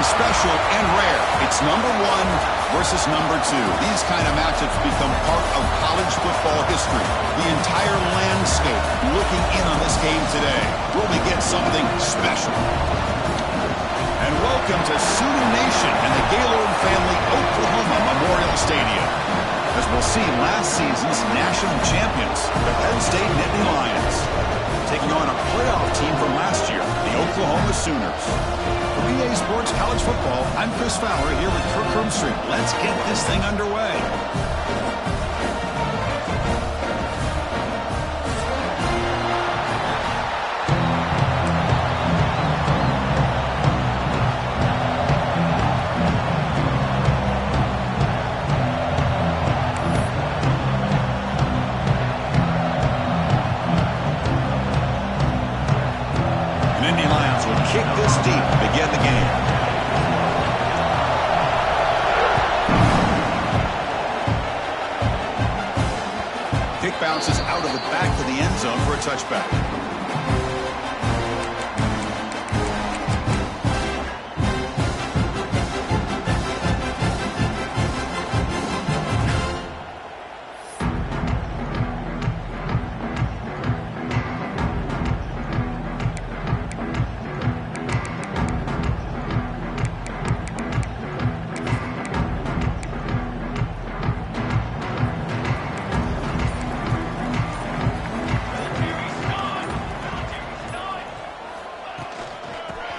special and rare. It's number 1 versus number 2. These kind of matchups become part of college football history. The entire landscape looking in on this game today. Will we get something special? And welcome to Sooner Nation and the Gaylord family Oklahoma Memorial Stadium. As we'll see, last season's national champions, the Penn State Nittany Lions, taking on a playoff team from last year, the Oklahoma Sooners. For EA Sports College Football, I'm Chris Fowler here with Kirk Street. Let's get this thing underway. Kick this deep to begin the game. Kick bounces out of the back of the end zone for a touchback.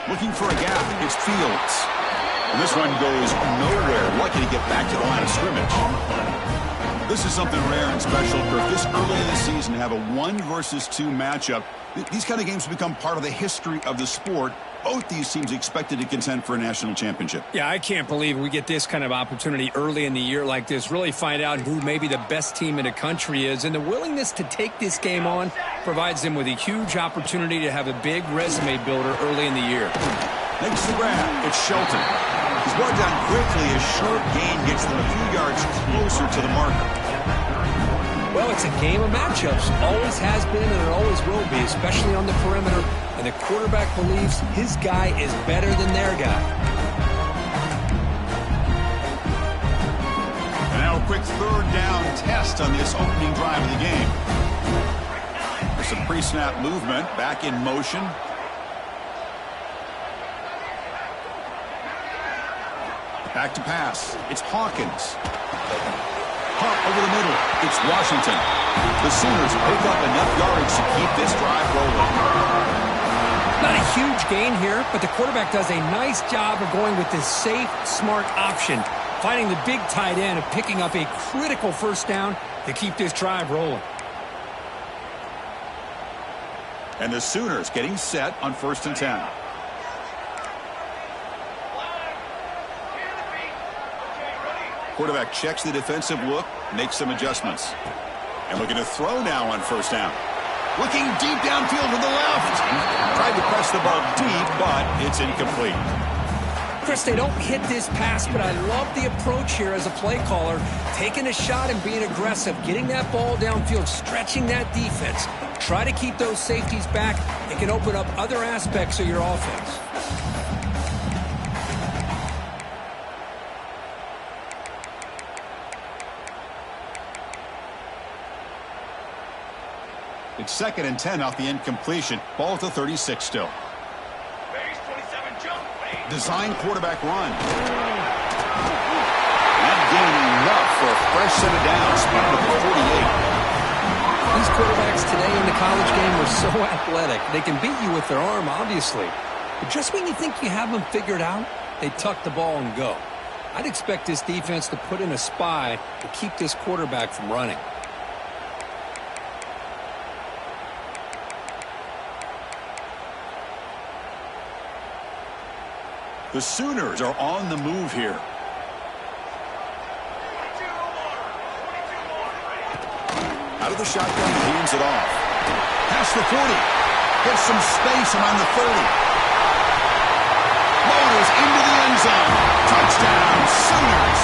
Looking for a gap, it's Fields. And this run goes nowhere. Lucky to get back to the line of scrimmage. This is something rare and special, Kirk. This early in the season to have a 1 versus 2 matchup. These kind of games become part of the history of the sport. Both these teams expected to contend for a national championship. Yeah, I can't believe we get this kind of opportunity early in the year like this. Really find out who maybe the best team in the country is. And the willingness to take this game on provides them with a huge opportunity to have a big resume builder early in the year. Makes the grab. It's Shelton. He's brought down quickly. A short gain gets them a few yards closer to the marker. Well, it's a game of matchups. Always has been and it always will be, especially on the perimeter. And the quarterback believes his guy is better than their guy. And now a quick third down test on this opening drive of the game. There's some pre-snap movement. Back in motion. Back to pass. It's Hawkins. Pump over the middle. It's Washington. The Sooners pick up enough yardage to keep this drive rolling. Not a huge gain here, but the quarterback does a nice job of going with this safe, smart option, finding the big tight end and picking up a critical first down to keep this drive rolling. And the Sooners getting set on 1st and 10. Quarterback checks the defensive look, makes some adjustments. And looking to throw now on 1st down. Looking deep downfield to the left. Tried to press the ball deep, but it's incomplete. Chris, they don't hit this pass, but I love the approach here as a play caller. Taking a shot and being aggressive, getting that ball downfield, stretching that defense. Try to keep those safeties back. It can open up other aspects of your offense. It's 2nd and 10 off the incompletion. Ball to 36 still. Design quarterback run. That gain enough for a fresh set of downs. Spot to the 48. These quarterbacks today in the college game are so athletic. They can beat you with their arm, obviously. But just when you think you have them figured out, they tuck the ball and go. I'd expect this defense to put in a spy to keep this quarterback from running. The Sooners are on the move here. Out of the shotgun, he hands it off. Past the 40. Gets some space around the 30. Motors into the end zone. Touchdown, Sooners.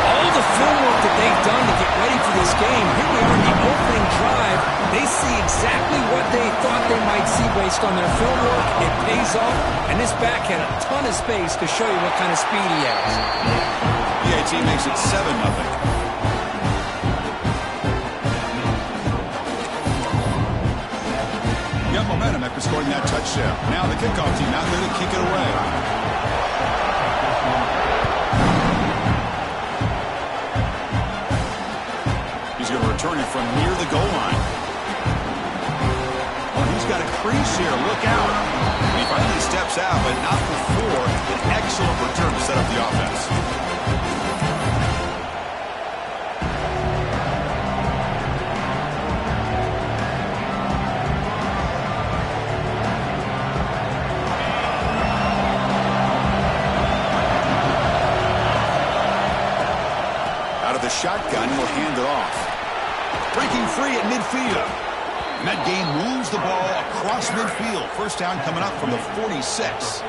All the footwork that they've done to get ready for this game, here we are in the opening drive. They see exactly what they thought they might see based on their film work. It pays off, and this back had a ton of space to show you what kind of speed he has. PAT makes it 7-0. Got momentum after scoring that touchdown. Now the kickoff team out there to kick it away. He's going to return it from near the goal line. Oh, he's got a crease here. Look out. He finally steps out, but not before an excellent return to set up the offense. The shotgun will hand it off. Breaking free at midfield. And that game moves the ball across midfield. First down coming up from the 46.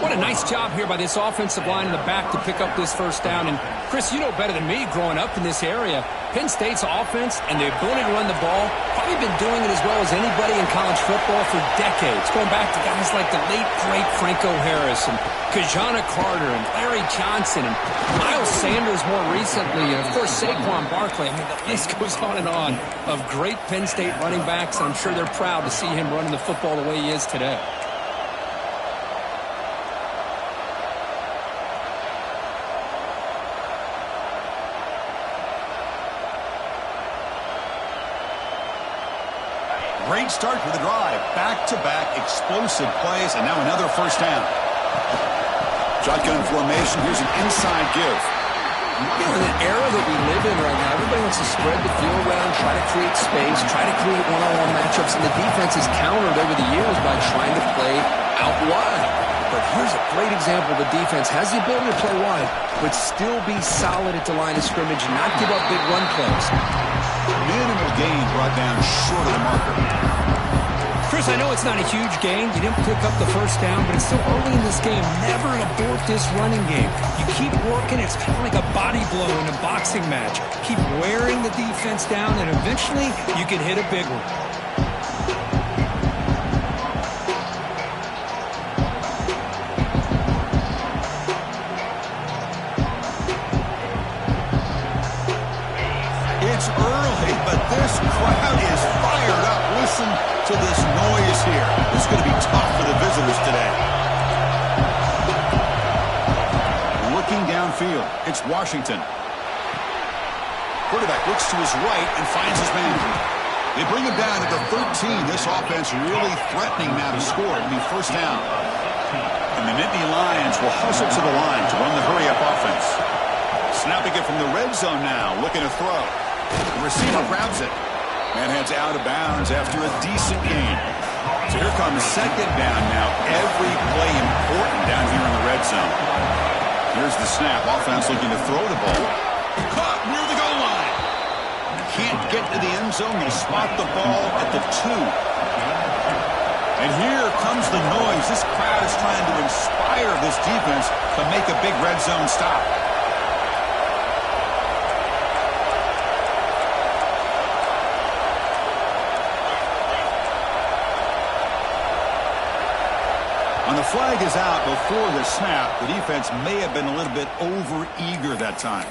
What a nice job here by this offensive line in the back to pick up this first down. And, Chris, you know better than me growing up in this area. Penn State's offense and the ability to run the ball, probably been doing it as well as anybody in college football for decades. Going back to guys like the late, great Franco Harris and Kajana Carter and Larry Johnson and Miles Sanders more recently. And, of course, Saquon Barkley. I mean, the list goes on and on of great Penn State running backs. And I'm sure they're proud to see him running the football the way he is today. Great start for the drive. Back-to-back explosive plays, and now another first down. Shotgun formation. Here's an inside give. You know, in the era that we live in right now, everybody wants to spread the field around, try to create space, try to create one-on-one matchups, and the defense has countered over the years by trying to play out wide. But here's a great example. The defense has the ability to play wide, but still be solid at the line of scrimmage and not give up big run plays. Minimal gain brought down short of the marker. Chris, I know it's not a huge gain. You didn't pick up the first down, but it's still early in this game. Never abort this running game. You keep working. It's kind of like a body blow in a boxing match. Keep wearing the defense down, and eventually you can hit a big one. It's early, but this crowd is fired up. Listen to this noise here. It's going to be tough for the visitors today. Looking downfield, it's Washington. Quarterback looks to his right and finds his man. They bring him down at the 13. This offense really threatening now to score. It'll be first down. And the Nittany Lions will hustle to the line to run the hurry-up offense. Snapping it from the red zone now, looking to throw. The receiver grabs it and heads out of bounds after a decent gain. So here comes second down now. Every play important down here in the red zone. Here's the snap. Offense looking to throw the ball. Caught near the goal line. Can't get to the end zone. Will spot the ball at the 2. And here comes the noise. This crowd is trying to inspire this defense to make a big red zone stop. When the flag is out before the snap, the defense may have been a little bit over-eager that time.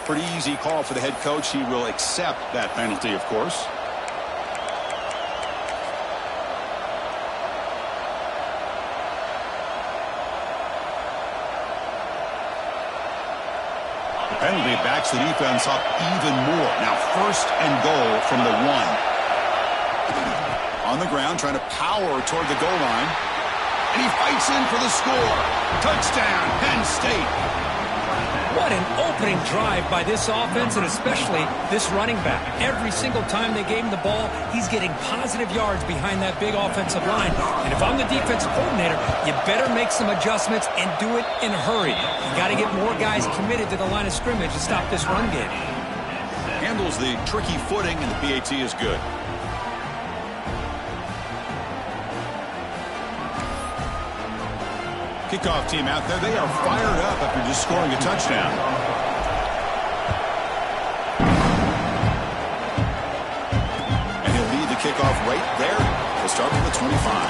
Pretty easy call for the head coach. He will accept that penalty, of course. The penalty backs the defense up even more. Now first and goal from the 1. On the ground, trying to power toward the goal line. And he fights in for the score. Touchdown, Penn State. What an opening drive by this offense, and especially this running back. Every single time they gave him the ball, he's getting positive yards behind that big offensive line. And if I'm the defensive coordinator, you better make some adjustments and do it in a hurry. You got to get more guys committed to the line of scrimmage to stop this run game. Handles the tricky footing, and the PAT is good. Kickoff team out there. They are fired up after just scoring a touchdown. And he'll lead the kickoff right there. The They'll start from the 25.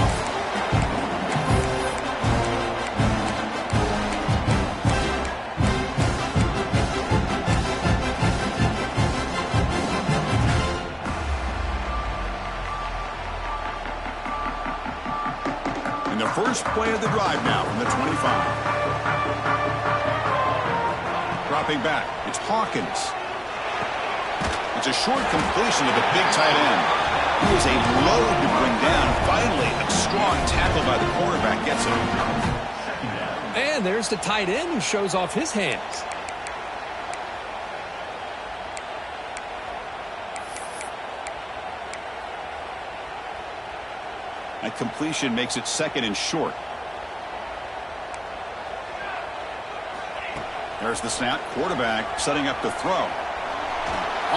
And the first play of the drive now from the 25. Dropping back, it's Hawkins. It's a short completion to the big tight end. He was a load to bring down. Finally, a strong tackle by the quarterback gets him. And there's the tight end who shows off his hands. That completion makes it second and short. There's the snap. Quarterback setting up to throw.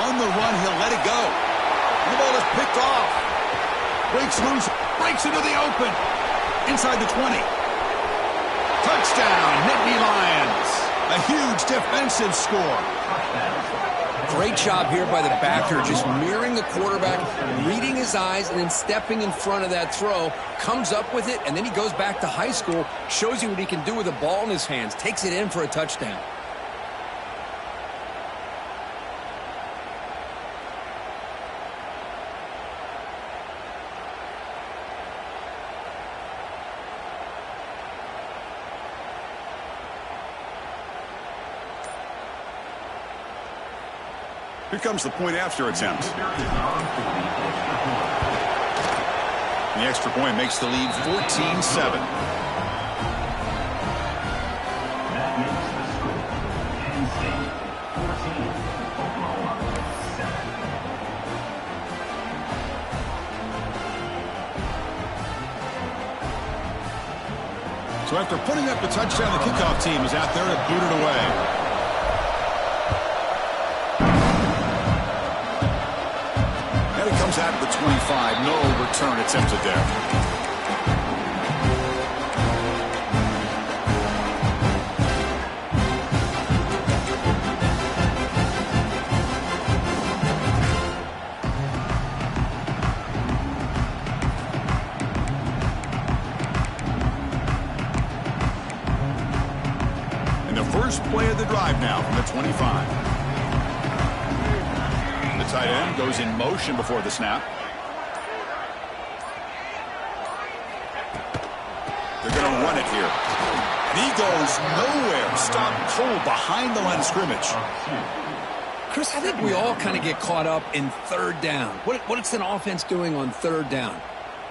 On the run, he'll let it go. And the ball is picked off. Breaks loose. Breaks into the open. Inside the 20. Touchdown, Nittany Lions. A huge defensive score. Great job here by the backer, just mirroring the quarterback, reading his eyes, and then stepping in front of that throw. Comes up with it, and then he goes back to high school, shows you what he can do with the ball in his hands, takes it in for a touchdown. Here comes the point after attempt. The extra point makes the lead 14-7. So after putting up the touchdown, the kickoff team is out there to boot it away. Comes out of the 25. No return attempted there. And the first play of the drive now from the 25. Tight end goes in motion before the snap. They're going to run it here. And he goes nowhere. Stopped cold behind the line of scrimmage. Chris, I think we all kind of get caught up in third down. What's an offense doing on third down?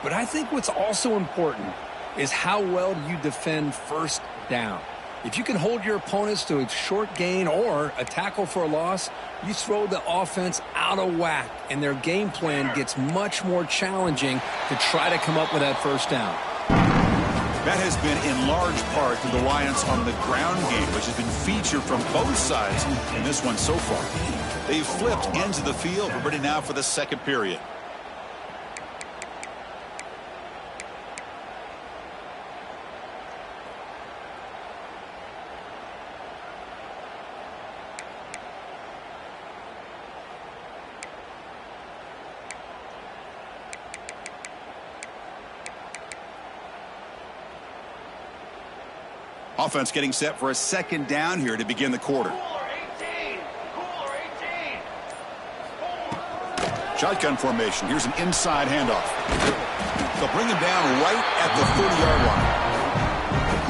But I think what's also important is how well you defend first down. If you can hold your opponents to a short gain or a tackle for a loss, you throw the offense out of whack, and their game plan gets much more challenging to try to come up with that first down. That has been in large part the reliance on the ground game, which has been featured from both sides in this one so far. They've flipped ends of the field. We're ready now for the second period. Offense getting set for a second down here to begin the quarter. Shotgun formation. Here's an inside handoff. They'll bring him down right at the 30-yard line.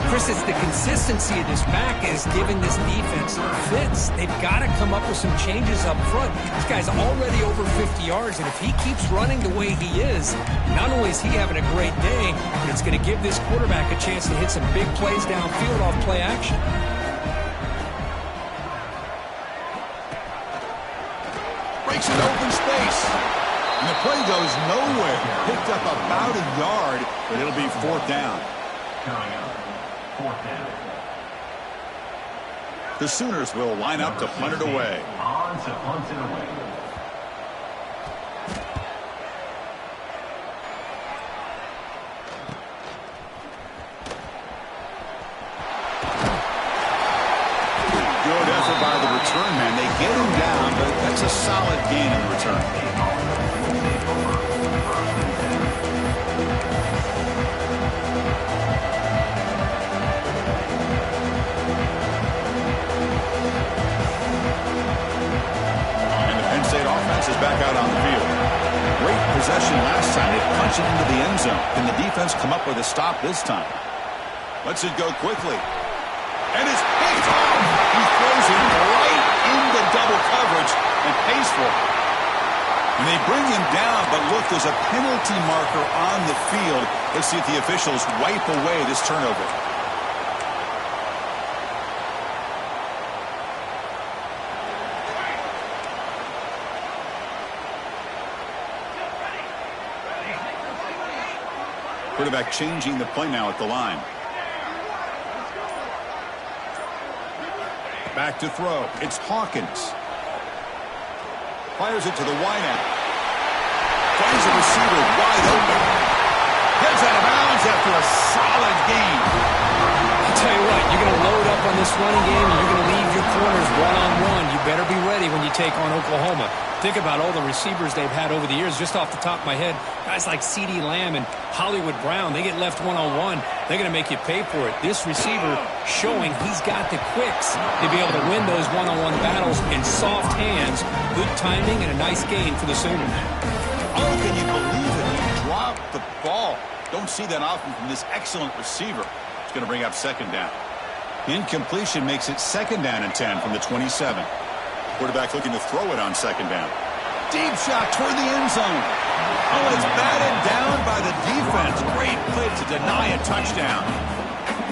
Chris, it's the consistency of this back is giving this defense fits. They've got to come up with some changes up front. This guy's already over 50 yards, and if he keeps running the way he is, not only is he having a great day, but it's going to give this quarterback a chance to hit some big plays downfield off play action. Breaks into open space. And the play goes nowhere. Picked up about a yard, but it'll be fourth down. The Sooners will line up to punt it away. Good effort by the return man. They get him down, but that's a solid gain in the return. last time. They punched it into the end zone. Can the defense come up with a stop this time? Lets it go quickly. And it's picked off. He throws it right into double coverage and pays for it. And they bring him down, but look, there's a penalty marker on the field. Let's see if the officials wipe away this turnover. Quarterback changing the play now at the line. Back to throw. It's Hawkins. Fires it to the wideout. Finds a receiver wide open. Heads out of bounds after a solid gain. I'll tell you what, you're going to load up on this running game and you're going to leave your corners one-on-one. You better be ready when you take on Oklahoma. Think about all the receivers they've had over the years. Just off the top of my head, guys like CeeDee Lamb and Hollywood Brown, they get left one-on-one. They're going to make you pay for it. This receiver showing he's got the quicks to be able to win those one-on-one battles in soft hands. Good timing and a nice gain for the Sooners. Oh, can you believe it? He dropped the ball. Don't see that often from this excellent receiver. It's going to bring up second down. Incompletion makes it second down and 10 from the 27. Quarterback looking to throw it on second down. Deep shot toward the end zone. Oh, and it's batted down by the defense. Great play to deny a touchdown.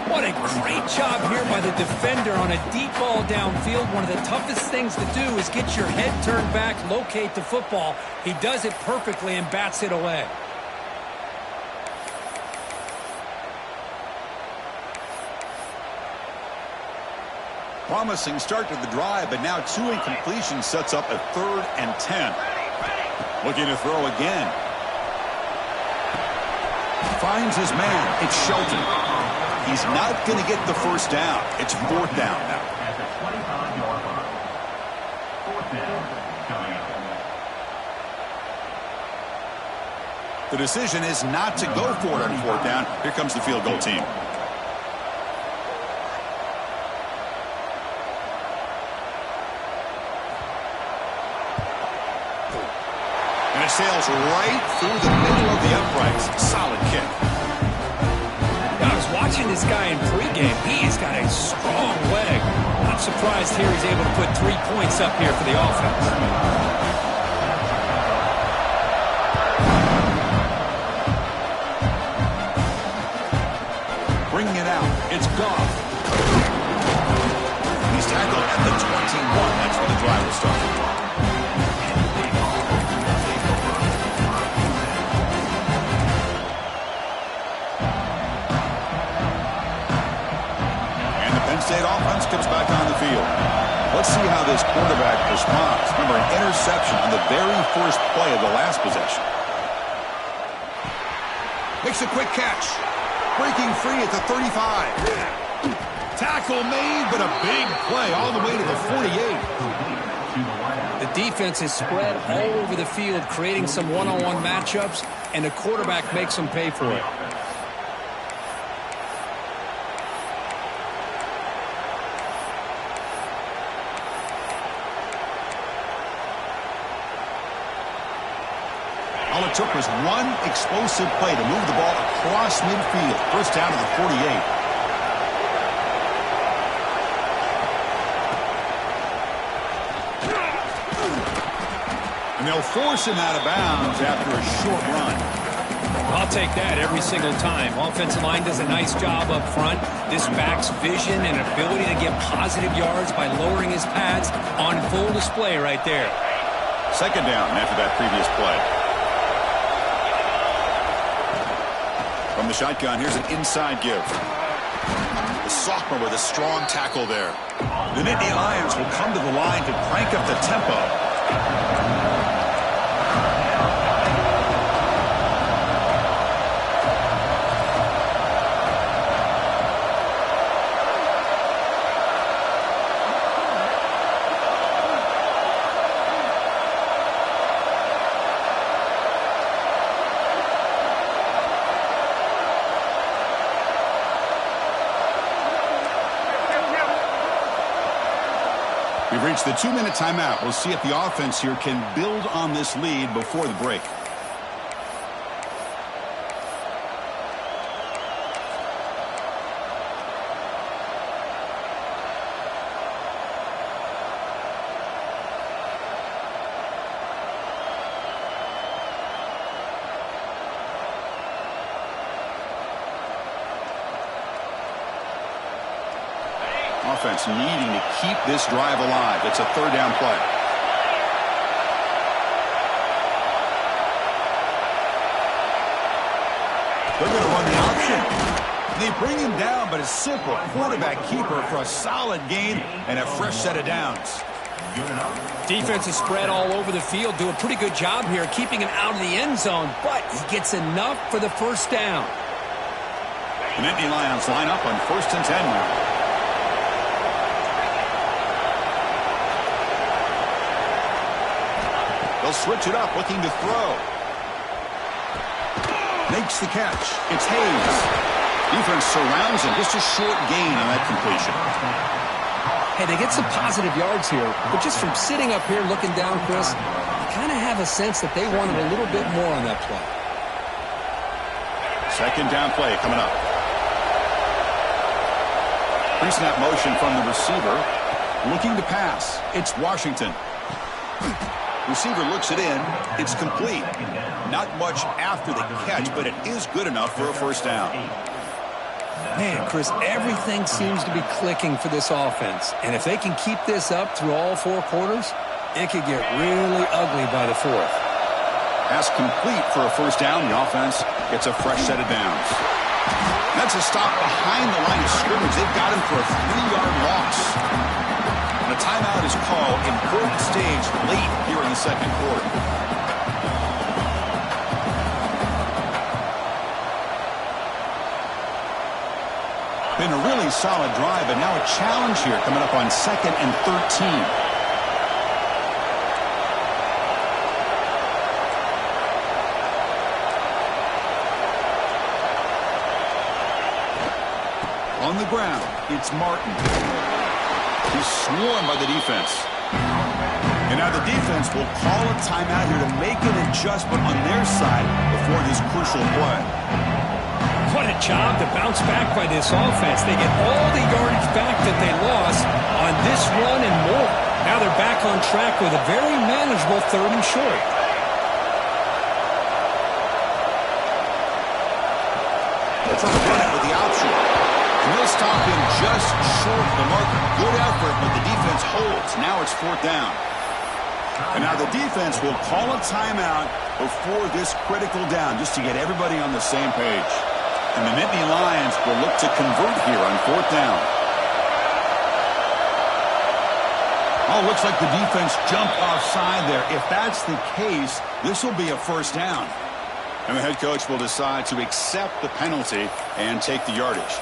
What a great job here by the defender on a deep ball downfield. One of the toughest things to do is get your head turned back, locate the football. He does it perfectly and bats it away. Promising start to the drive, but now two incompletions sets up a 3rd and 10. Looking to throw again. Finds his man. It's Shelton. He's not going to get the first down. It's 4th down now. The decision is not to go for it on 4th down. Here comes the field goal team. And it sails right through the middle of the uprights. Solid kick. I was watching this guy in pregame. He's got a strong leg. I'm surprised here he's able to put 3 points up here for the offense. Bringing it out. It's Goff. He's tackled at the 21. That's where the drive will start. State offense comes back on the field. Let's see how this quarterback responds. Remember, an interception on the very first play of the last possession. Makes a quick catch. Breaking free at the 35. Tackle made, but a big play all the way to the 48. The defense is spread all over the field, creating some one-on-one matchups, and the quarterback makes them pay for it. All it took was one explosive play to move the ball across midfield. First down to the 48. And they'll force him out of bounds after a short run. I'll take that every single time. Offensive line does a nice job up front. This back's vision and ability to get positive yards by lowering his pads on full display right there. Second down after that previous play. From the shotgun, here's an inside give. The sophomore with a strong tackle there. The Nittany Lions will come to the line to crank up the tempo. We've reached the 2-minute timeout. We'll see if the offense here can build on this lead before the break. Offense needing to keep this drive alive. It's a third down play. They're going to run the option. They bring him down, but a simple quarterback keeper for a solid gain and a fresh set of downs. Defense is spread all over the field, do a pretty good job here keeping him out of the end zone, but he gets enough for the first down. The Nittany Lions line up on 1st and 10 now. They'll switch it up, looking to throw. Makes the catch. It's Hayes. Defense surrounds him. Just a short gain on that completion. Hey, they get some positive yards here, but just from sitting up here looking down, Chris, you kind of have a sense that they wanted a little bit more on that play. Second down play coming up. Pre-snap motion from the receiver. Looking to pass. It's Washington. Receiver looks it in. It's complete. Not much after the catch, but it is good enough for a first down. Man, Chris, everything seems to be clicking for this offense. And if they can keep this up through all 4 quarters, it could get really ugly by the 4th. Pass complete for a first down. The offense gets a fresh set of downs. That's a stop behind the line of scrimmage. They've got him for a 3-yard loss. And a timeout is called. Important stage late here in the second quarter. Been a really solid drive, but now a challenge here coming up on 2nd and 13. On the ground, it's Martin. He's swarmed by the defense. And now the defense will call a timeout here to make an adjustment on their side before this crucial play. What a job to bounce back by this offense. They get all the yardage back that they lost on this run and more. Now they're back on track with a very manageable 3rd and short. Trying to run it with the option. And they'll stop him just short of the mark. Good effort, but the defense holds. Now it's 4th down. And now the defense will call a timeout before this critical down just to get everybody on the same page. And the Nittany Lions will look to convert here on 4th down. Oh, looks like the defense jumped offside there. If that's the case, this will be a first down. And the head coach will decide to accept the penalty and take the yardage.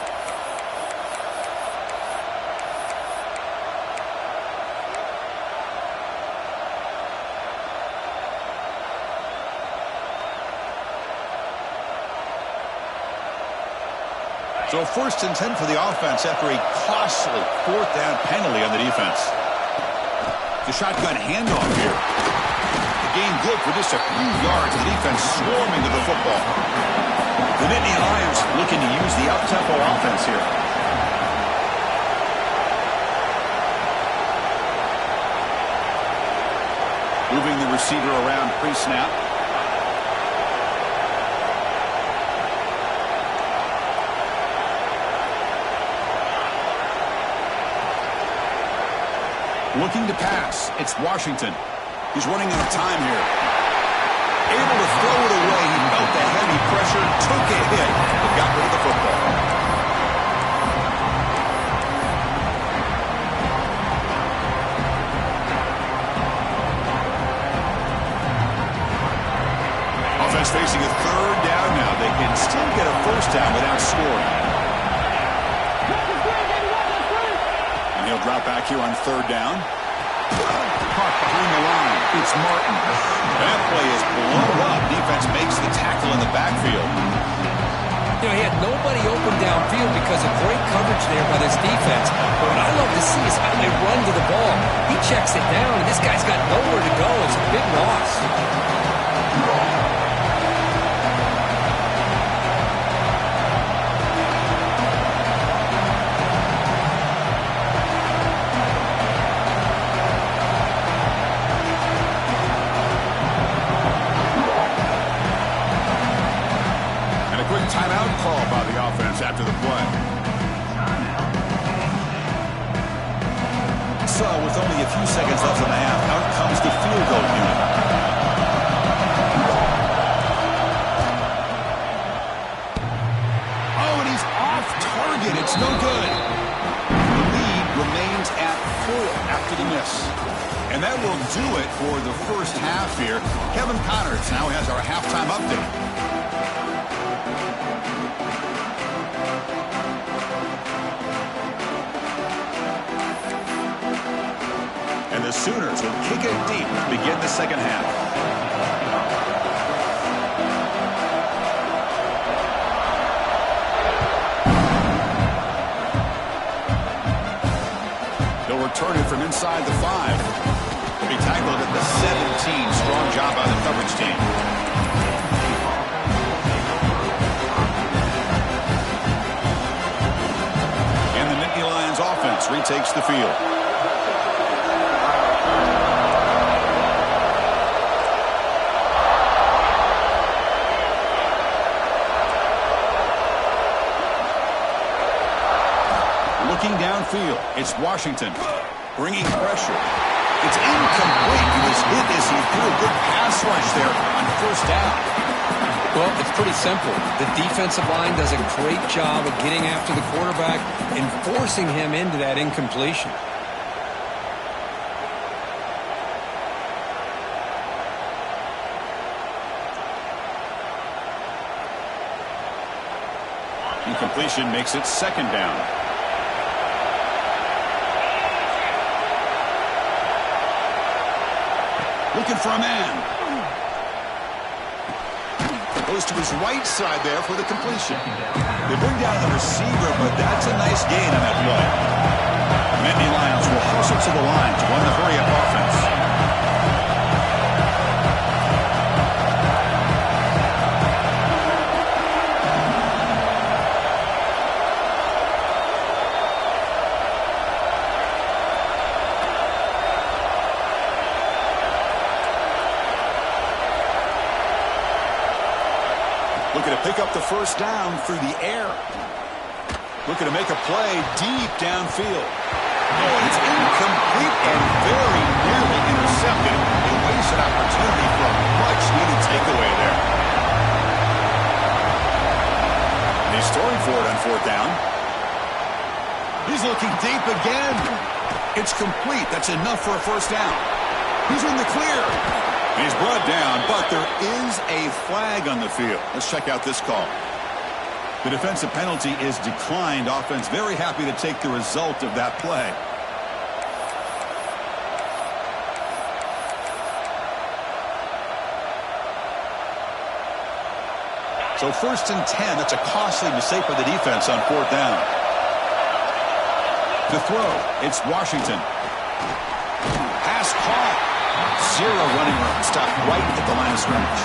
So 1st and 10 for the offense after a costly 4th down penalty on the defense. The shotgun handoff here. The gain good for just a few yards. The defense swarming to the football. The Nittany Lions looking to use the up-tempo offense here. Moving the receiver around pre-snap. Looking to pass. It's Washington. He's running out of time here. Able to throw it away. He felt the heavy pressure, took a hit, but got rid of the football. Offense facing a 3rd down now. They can still get a first down without scoring. And he'll drop back here on 3rd down. Caught behind the line. It's Martin. That play is blown up. Defense makes the tackle in the backfield. You know, he had nobody open downfield because of great coverage there by this defense. But what I love to see is how they run to the ball. He checks it down, and this guy's got nowhere to go. It's a big loss. Timeout call by the offense after the play. So with only a few seconds left in the half, out comes the field goal unit. Oh, and he's off target. It's no good. The lead remains at 4 after the miss. And that will do it for the first half here. Kevin Connors now has our halftime update. And the Sooners will kick it deep to begin the second half. They'll return it from inside the 5. He'll be tackled at the 17. Strong job by the coverage team. And the Nittany Lions offense retakes the field. Looking downfield, it's Washington bringing pressure. It's incomplete. He was hit as he threw a good pass rush there on first down. Well, it's pretty simple. The defensive line does a great job of getting after the quarterback and forcing him into that incompletion. Incompletion makes it second down. Looking for a man. Goes to his right side there for the completion. They bring down the receiver, but that's a nice gain on that play. The Nittany Lions will hustle to the line to run the hurry-up offense. Looking to pick up the first down through the air. Looking to make a play deep downfield. Oh, and it's incomplete and very nearly intercepted. A wasted opportunity for a much-needed takeaway there. And he's throwing for it on fourth down. He's looking deep again. It's complete. That's enough for a first down. He's in the clear. He's brought down, but there is a flag on the field. Let's check out this call. The defensive penalty is declined. Offense very happy to take the result of that play. So 1st and 10. That's a costly mistake for the defense on fourth down. To throw, it's Washington. Pass caught. Zero running room. Stop right at the line of scrimmage.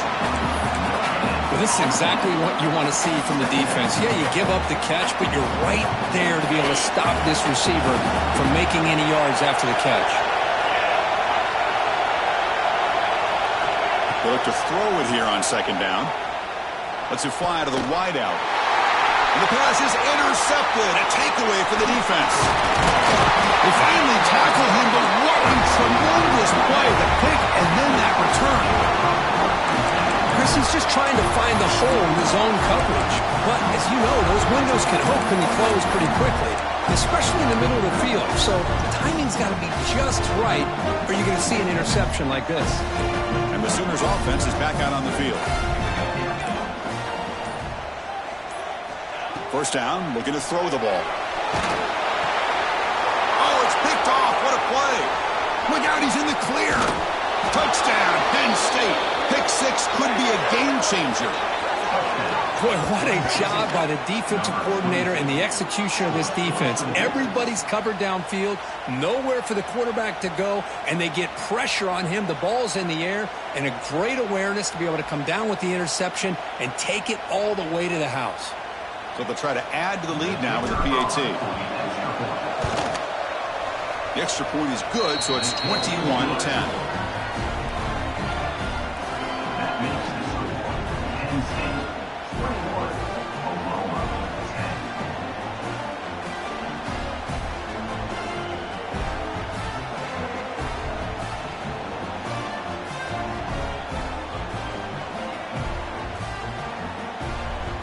Well, this is exactly what you want to see from the defense. Yeah, you give up the catch, but you're right there to be able to stop this receiver from making any yards after the catch. They look to throw it here on second down. Lets it fly to the wideout. And the pass is intercepted. A takeaway for the defense. They finally tackle him, but what a tremendous play. The pick and then that return. Chris, he's just trying to find the hole in his own coverage. But as you know, those windows can open and close pretty quickly, especially in the middle of the field. So the timing's got to be just right, or you're going to see an interception like this. And the Sooners offense is back out on the field. First down, looking to throw the ball. Oh, it's picked off. What a play. Look out, he's in the clear. Touchdown, Penn State. Pick six could be a game changer. Boy, what a job by the defensive coordinator and the execution of this defense. Everybody's covered downfield, nowhere for the quarterback to go, and they get pressure on him. The ball's in the air, and a great awareness to be able to come down with the interception and take it all the way to the house. So they'll try to add to the lead now with a PAT. The extra point is good, so it's 21-10.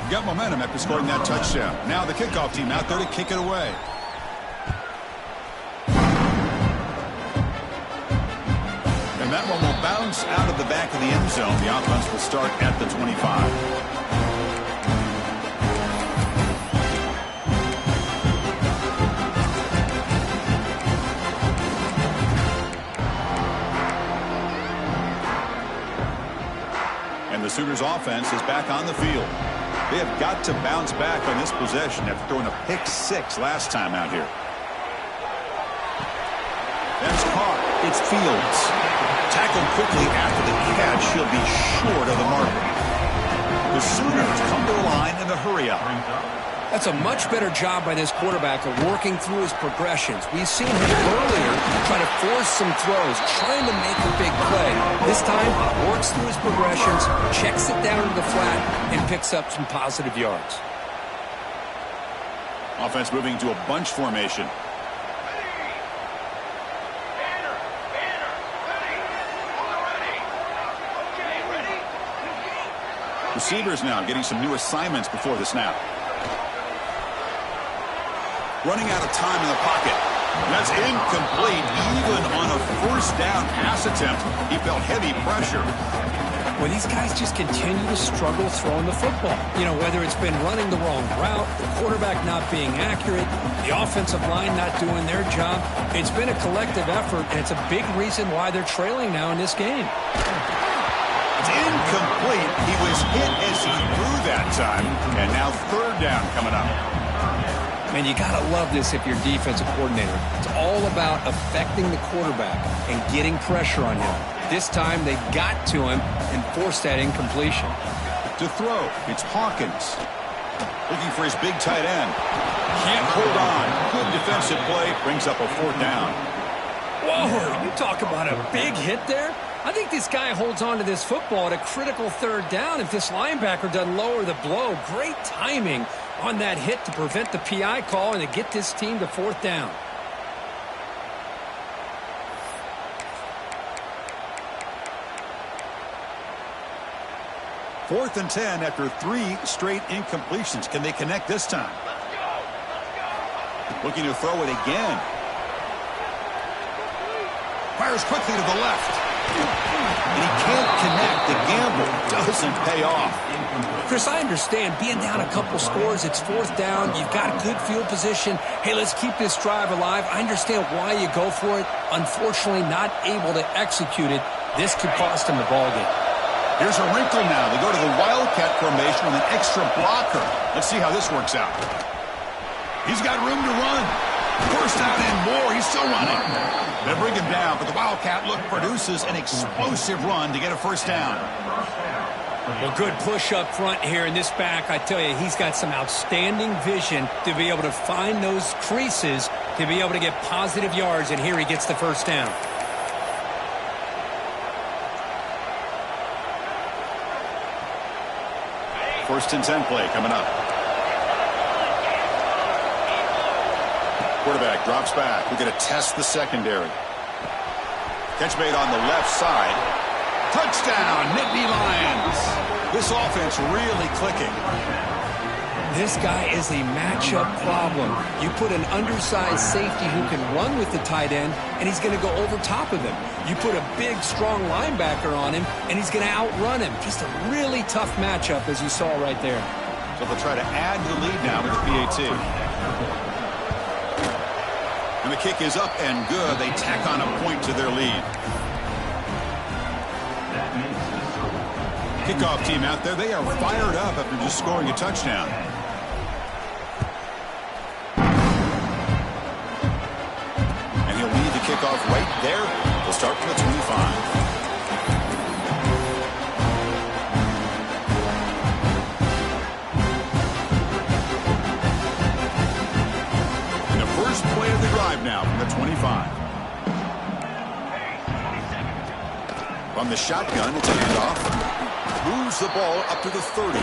They've got momentum after scoring that touchdown. Now the kickoff team out there to kick it away. And that one will bounce out of the back of the end zone. The offense will start at the 25. The Sooners offense is back on the field. They have got to bounce back on this possession after throwing a pick 6 last time out here. That's caught. It's Fields. Tackled quickly after the catch. He'll be short of the marker. The Sooners come to the line in the hurry up. That's a much better job by this quarterback of working through his progressions. We've seen him earlier try to force some throws, trying to make a big play. This time, works through his progressions, checks it down to the flat, and picks up some positive yards. Offense moving to a bunch formation. Receivers now getting some new assignments before the snap. Running out of time in the pocket. That's incomplete. Even on a first down pass attempt, he felt heavy pressure. Well, these guys just continue to struggle throwing the football. You know, whether it's been running the wrong route, the quarterback not being accurate, the offensive line not doing their job. It's been a collective effort, and it's a big reason why they're trailing now in this game. It's incomplete. He was hit as he threw that time, and now third down coming up. Man, you got to love this if you're defensive coordinator. It's all about affecting the quarterback and getting pressure on him. This time, they got to him and forced that incompletion. To throw, it's Hawkins. Looking for his big tight end. Can't hold on. Good defensive play. Brings up a fourth down. Whoa, you talk about a big hit there? I think this guy holds on to this football at a critical third down if this linebacker doesn't lower the blow. Great timing on that hit to prevent the PI call and to get this team to fourth down. Fourth and 10 after 3 straight incompletions. Can they connect this time? Looking to throw it again. Fires quickly to the left. And he can't connect. The gamble doesn't pay off. Chris, I understand being down a couple scores, it's fourth down, you've got a good field position. Hey, let's keep this drive alive. I understand why you go for it. Unfortunately, not able to execute it. This could cost him the ballgame. Here's a wrinkle now. They go to the Wildcat formation with an extra blocker. Let's see how this works out. He's got room to run. First down and more. He's still running. They bring him down, but the Wildcat look produces an explosive run to get a first down. Well, good push up front here in this back. I tell you, he's got some outstanding vision to be able to find those creases, to be able to get positive yards, and here he gets the first down. First and 10 play coming up. Quarterback drops back. We're going to test the secondary. Catch made on the left side. Touchdown, Nittany Lions. This offense really clicking. This guy is a matchup problem. You put an undersized safety who can run with the tight end, and he's going to go over top of him. You put a big, strong linebacker on him, and he's going to outrun him. Just a really tough matchup, as you saw right there. So they'll try to add to the lead now with the PAT. And the kick is up and good. They tack on a point to their lead. Kickoff team out there. They are fired up after just scoring a touchdown. And he'll lead the kickoff right there. They'll start from the 25. Play of the drive now from the 25. From the shotgun, it's a handoff. Moves the ball up to the 30.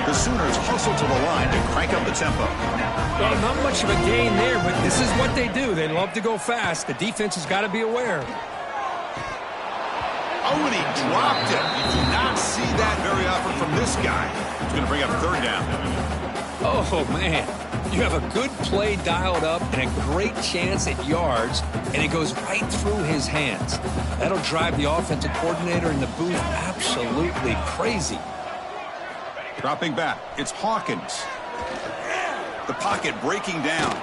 The Sooners hustle to the line to crank up the tempo. Well, not much of a gain there, but this is what they do. They love to go fast. The defense has got to be aware. Oh, and he dropped it. You do not see that very often from this guy. He's going to bring up third down. Oh, man. You have a good play dialed up and a great chance at yards, and it goes right through his hands. That'll drive the offensive coordinator in the booth absolutely crazy. Dropping back, it's Hawkins. The pocket breaking down.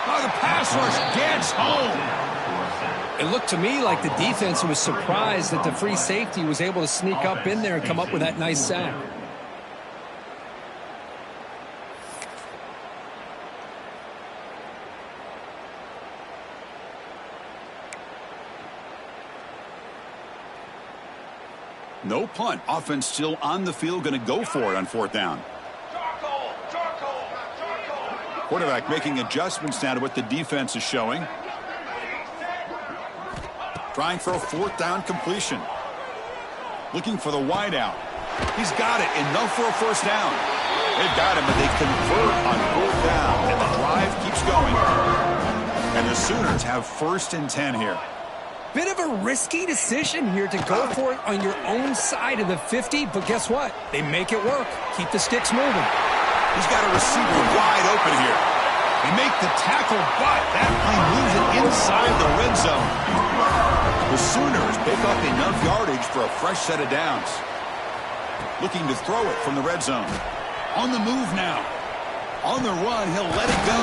Oh, the pass rush gets home. It looked to me like the defense was surprised that the free safety was able to sneak up in there and come up with that nice sack. No punt. Offense still on the field, going to go for it on fourth down. Quarterback making adjustments now to what the defense is showing. Trying for a fourth down completion. Looking for the wideout. He's got it. Enough for a first down. They've got him, but they convert on fourth down. And the drive keeps going. And the Sooners have 1st and 10 here. Bit of a risky decision here to go for it on your own side of the 50, but guess what? They make it work. Keep the sticks moving. He's got a receiver wide open here. They make the tackle, but that plane moves it inside the red zone. The Sooners pick up enough yardage for a fresh set of downs. Looking to throw it from the red zone. On the move now. On the run, he'll let it go.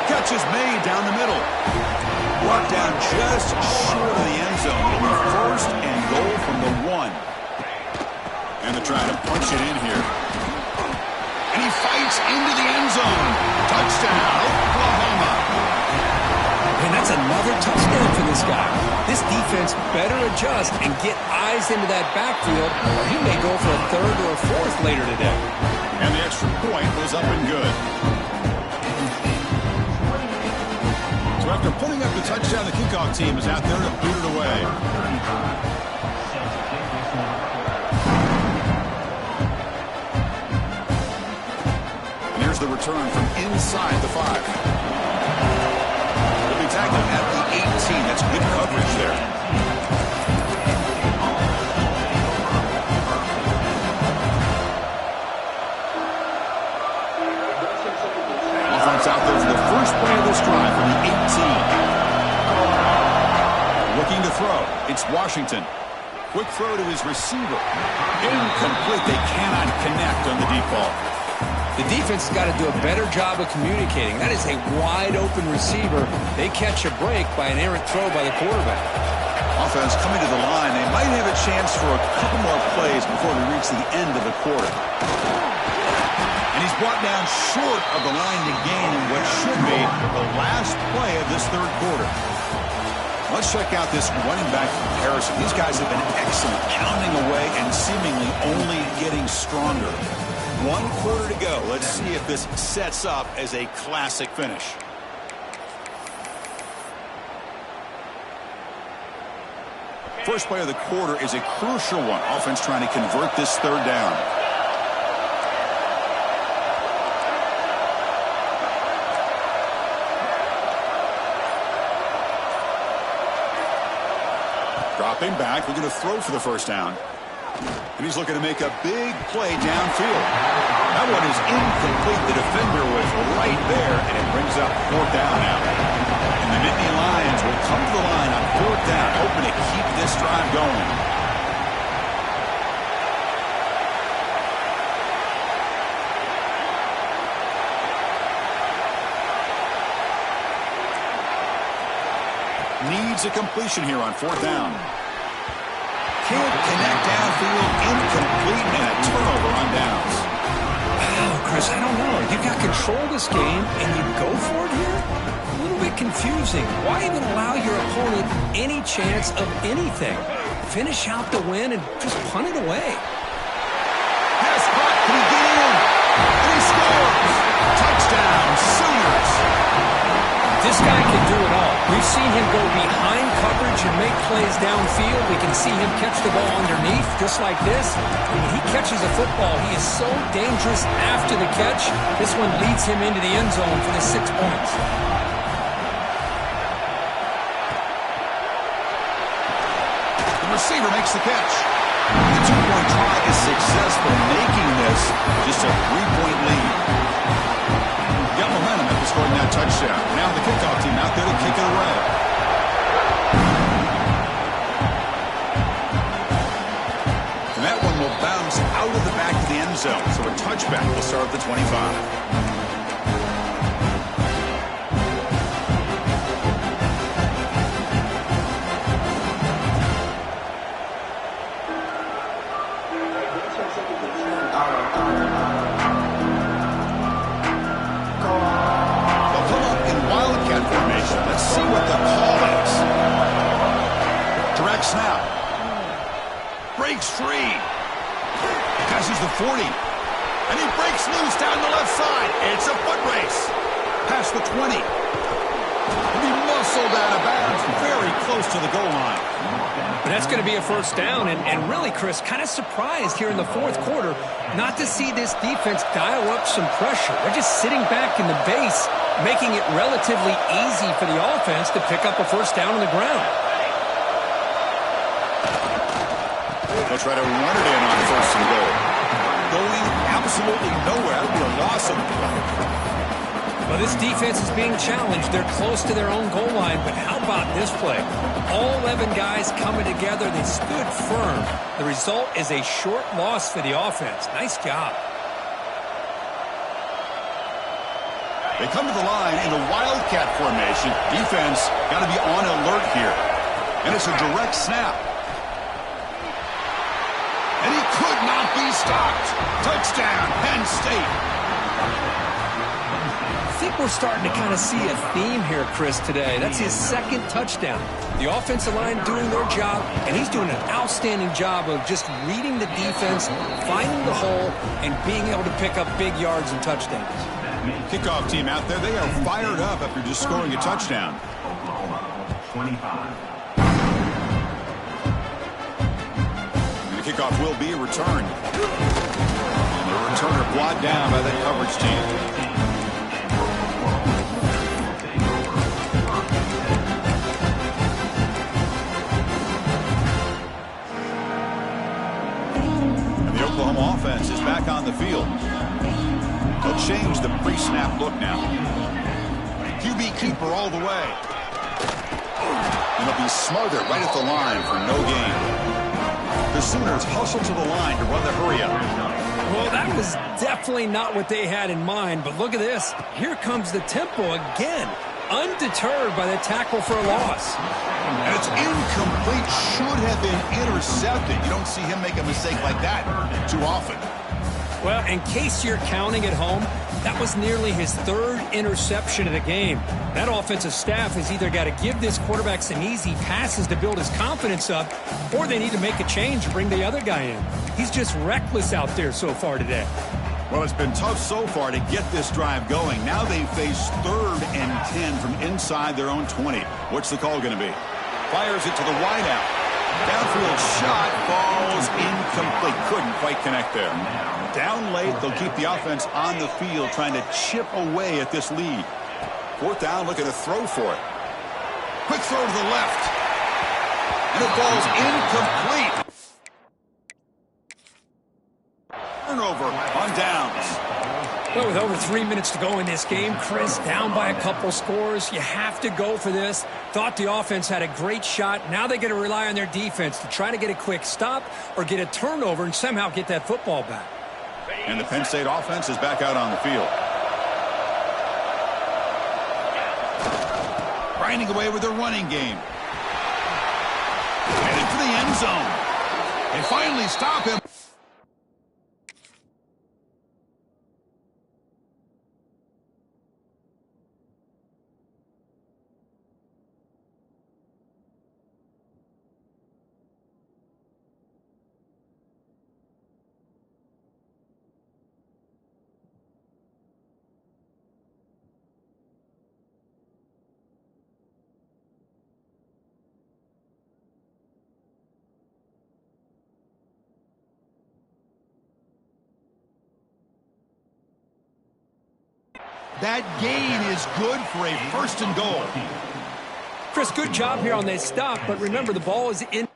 Catch is made down the middle. Brought down just short of the end zone. It'll be 1st and goal from the 1. And they're trying to punch it in here. And he fights into the end zone. Touchdown, Oklahoma. And that's another touchdown for this guy. This defense better adjust and get eyes into that backfield, or he may go for a 3rd or a 4th later today. And the extra point was up and good. So after putting up the touchdown, the kickoff team is out there to boot it away. And here's the return from inside the 5. They'll be tackling at the 18. That's good coverage there. Offense out there for the first play of this drive from the 18. Looking to throw. It's Washington. Quick throw to his receiver. Incomplete. They cannot connect on the deep ball. The defense has got to do a better job of communicating. That is a wide-open receiver. They catch a break by an errant throw by the quarterback. Offense coming to the line. They might have a chance for a couple more plays before we reach the end of the quarter. And he's brought down short of the line to gain in what should be the last play of this 3rd quarter. Let's check out this running back comparison. These guys have been excellent, pounding away and seemingly only getting stronger. 1 quarter to go. Let's see if this sets up as a classic finish. First play of the quarter is a crucial one. Offense trying to convert this 3rd down. Dropping back, looking to throw for the first down. And he's looking to make a big play downfield. That one is incomplete. The defender was right there, and it brings up 4th down now. And the Nittany Lions will come to the line on 4th down, hoping to keep this drive going. Needs a completion here on 4th down. Can't connect downfield, incomplete, and a turnover on downs. Wow, Chris, I don't know. You've got control of this game, and you go for it here? A little bit confusing. Why even allow your opponent any chance of anything? Finish out the win and just punt it away. Pass caught. Can he get in? And he scores. Touchdown, Sooners. This guy can do it all. We've seen him go behind coverage and make plays downfield. We can see him catch the ball underneath just like this. When he catches a football, he is so dangerous after the catch. This one leads him into the end zone for the 6 points. The receiver makes the catch. The two-point try is successful, making this just a three-point lead. Got momentum after scoring that touchdown. Now the kickoff team out there to kick it away. And that one will bounce out of the back of the end zone. So a touchback will start at the 25. Snap. Breaks free. Passes the 40. And he breaks loose down the left side. It's a foot race. Past the 20. And he muscled out of bounds. Very close to the goal line. But that's going to be a first down. And really, Chris, kind of surprised here in the fourth quarter not to see this defense dial up some pressure. They're just sitting back in the base, making it relatively easy for the offense to pick up a first down on the ground. They'll try to run it in on first and goal. Going absolutely nowhere. That would be a loss of play. Well, this defense is being challenged. They're close to their own goal line, but how about this play? All 11 guys coming together. They stood firm. The result is a short loss for the offense. Nice job. They come to the line in the Wildcat formation. Defense got to be on alert here. And it's a direct snap. And he could not be stopped. Touchdown, Penn State. I think we're starting to kind of see a theme here, Chris, today. That's his second touchdown. The offensive line doing their job, and he's doing an outstanding job of just reading the defense, finding the hole, and being able to pick up big yards and touchdowns. Kickoff team out there, they are fired up after just scoring a touchdown. 25. Kickoff will be a return. And the returner brought down by that coverage team. And the Oklahoma offense is back on the field. They'll change the pre-snap look now. QB keeper all the way. And they'll be smothered right at the line for no gain. The Sooners hustle to the line to run the hurry-up. Well, that was definitely not what they had in mind, but look at this. Here comes the tempo again, undeterred by the tackle for a loss. And it's incomplete, should have been intercepted. You don't see him make a mistake like that too often. Well, in case you're counting at home, that was nearly his third interception of the game. That offensive staff has either got to give this quarterback some easy passes to build his confidence up, or they need to make a change and bring the other guy in. He's just reckless out there so far today. Well, it's been tough so far to get this drive going. Now they face 3rd and 10 from inside their own 20. What's the call going to be? Fires it to the wideout. Downfield shot falls incomplete. Couldn't quite connect there. Down late, they'll keep the offense on the field trying to chip away at this lead. 4th down, looking to throw for it. Quick throw to the left. And it falls incomplete. Turnover on downs. Well, with over 3 minutes to go in this game, Chris, down by a couple scores, you have to go for this. Thought the offense had a great shot. Now they got to rely on their defense to try to get a quick stop or get a turnover and somehow get that football back. And the Penn State offense is back out on the field. Grinding away with their running game. Headed for the end zone. They finally stop him. That gain is good for a 1st and goal. Chris, good job here on this stop, but remember the ball is in